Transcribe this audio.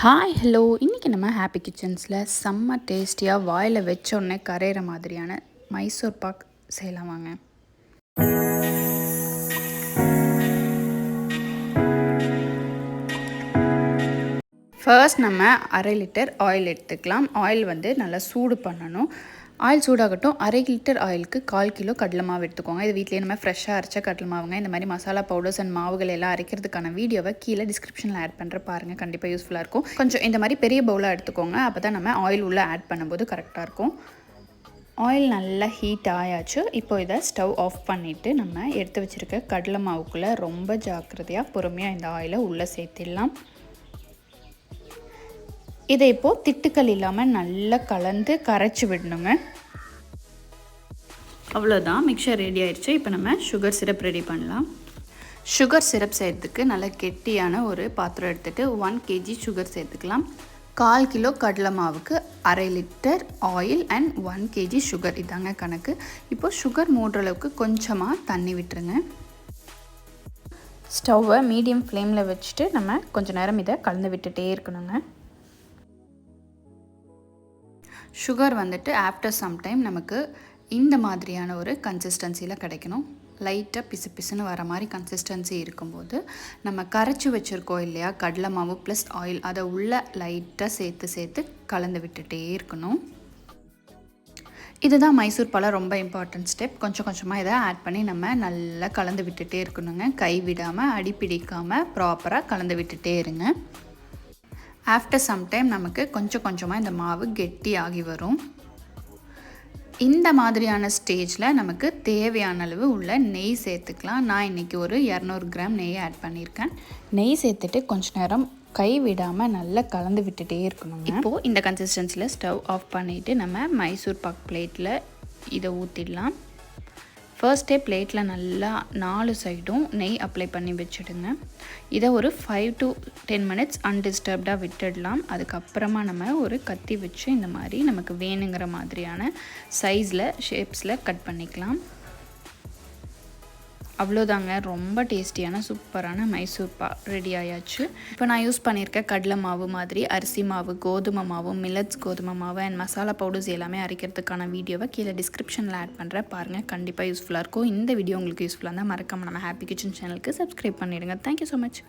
Hi hello இன்றைக்கி நம்ம happy கிச்சன்ஸில் செம்ம டேஸ்டியாக வாயில் வச்சோடனே கரையிற மாதிரியான மைசூர் பாக் செய்யலாம் வாங்க. ஃபர்ஸ்ட் நம்ம 1/2 லிட்டர் ஆயில் எடுத்துக்கலாம். ஆயில் நல்லா சூடு பண்ணணும். ஆயில் சூடாகட்டும். 1/2 லிட்டர் ஆயிலுக்கு 1/4 கிலோ கடலை மாவு எடுத்துக்கோங்க. இது வீட்டிலே நம்ம ஃப்ரெஷ்ஷாக அரைச்ச கடலை மாவுங்க. இந்த மாதிரி மசாலா பவுடர்ஸ் அண்ட் மாவுகள் எல்லாம் அரைக்கிறதுக்கான வீடியோவை கீழே டிஸ்கிரிப்ஷனில் ஆட் பண்ணுற பாருங்கள். கண்டிப்பாக யூஸ்ஃபுல்லாக இருக்கும். கொஞ்சம் இந்த மாதிரி பெரிய பவுலாக எடுத்துக்கோங்க. அப்போ தான் நம்ம ஆயில் உள்ளே ஆட் பண்ணும்போது கரெக்டாக இருக்கும். ஆயில் நல்லா ஹீட் ஆயாச்சு. இப்போ இதை ஸ்டவ் ஆஃப் பண்ணிவிட்டு நம்ம எடுத்து வச்சுருக்க கடலை மாவுக்குள்ளே ரொம்ப ஜாக்கிரதையாக பொறுமையாக இந்த ஆயிலை உள்ளே சேர்த்திடலாம். இதை இப்போது திட்டுக்கள் இல்லாமல் நல்லா கலந்து கரைச்சி விடணுங்க. அவ்வளோதான், மிக்சர் ரெடி ஆயிடுச்சு. இப்போ நம்ம சுகர் சிரப் ரெடி பண்ணலாம். சுகர் சிரப் செய்கிறதுக்கு நல்லா கெட்டியான ஒரு பாத்திரம் எடுத்துகிட்டு 1 kg சுகர் சேர்த்துக்கலாம். 1/4 கிலோ கடலை மாவுக்கு 1/2 litre oil and 1 kg sugar, இதாங்க கணக்கு. இப்போது சுகர் மூடுற அளவுக்கு கொஞ்சமாக தண்ணி விட்டுருங்க. ஸ்டவ்வை மீடியம் ஃப்ளேமில் வச்சுட்டு நம்ம கொஞ்சம் நேரம் இதை கலந்து விட்டுட்டே இருக்கணுங்க. சுகர் ஆஃப்டர் சம் டைம் நமக்கு இந்த மாதிரியான ஒரு கன்சிஸ்டன்சியில் கிடைக்கணும். லைட்டாக பிசு பிசுன்னு வர மாதிரி கன்சிஸ்டன்சி இருக்கும்போது நம்ம கரைச்சி வச்சுருக்கோம் இல்லையா கடலை மாவு ப்ளஸ் ஆயில், அதை உள்ளே லைட்டாக சேர்த்து கலந்து விட்டுட்டே இருக்கணும். இதுதான் மைசூர் பால் ரொம்ப இம்பார்ட்டன்ட் ஸ்டெப். கொஞ்சம் கொஞ்சமாக இதை ஆட் பண்ணி நம்ம நல்லா கலந்து விட்டுட்டே இருக்கணுங்க. கை விடாமல் அடி பிடிக்காமல் ப்ராப்பராக கலந்து விட்டுட்டே இருங்க. ஆஃப்டர் சம் டைம் நமக்கு கொஞ்சம் கொஞ்சமாக இந்த மாவு கெட்டி ஆகி வரும். இந்த மாதிரியான ஸ்டேஜில் நமக்கு தேவையான அளவு உள்ள நெய் சேர்த்துக்கலாம். நான் இன்றைக்கி ஒரு 200 கிராம் நெய் ஆட் பண்ணியிருக்கேன். நெய் சேர்த்துட்டு கொஞ்ச நேரம் கை விடாமல் நல்லா கலந்து விட்டுட்டே இருக்கணும். இப்போது இந்த கன்சிஸ்டன்சியில் ஸ்டவ் ஆஃப் பண்ணிவிட்டு நம்ம மைசூர் பாக் பிளேட்டில் இதை ஊற்றிடலாம். ஃபர்ஸ்டே பிளேட்டில் நல்லா 4 சைடும் நெய் அப்ளை பண்ணி வச்சுடுங்க. இதை ஒரு 5 to 10 minutes அன்டிஸ்டர்ப்டாக விட்டுடலாம். அதுக்கப்புறமா நம்ம ஒரு கத்தி வச்சு இந்த மாதிரி நமக்கு வேணுங்கிற மாதிரியான சைஸில் ஷேப்ஸில் கட் பண்ணிக்கலாம். அவ்வளோதாங்க, ரொம்ப டேஸ்டியான சூப்பரான மைசூர் பாக் ரெடி ஆயாச்சு. இப்போ நான் யூஸ் பண்ணியிருக்க கடலை மாவு மாதிரி அரிசி மாவு, கோதுமை மாவு, மில்லட்ஸ் கோதுமை மாவு அண்ட் மசாலா பவுடர்ஸ் எல்லாமே அரைக்கிறதுக்கான வீடியோவை கீழே டிஸ்கிரிப்ஷனில் ஆட் பண்ணுறேன் பாருங்கள். கண்டிப்பாக யூஸ்ஃபுல்லாக இருக்கும். இந்த வீடியோ உங்களுக்கு யூஸ்ஃபுல்லாக இருந்தால் மறக்காமல் நம்ம ஹாப்பி கிச்சன் சேனலுக்கு சப்ஸ்கிரைப் பண்ணிவிடுங்க. Thank you so much.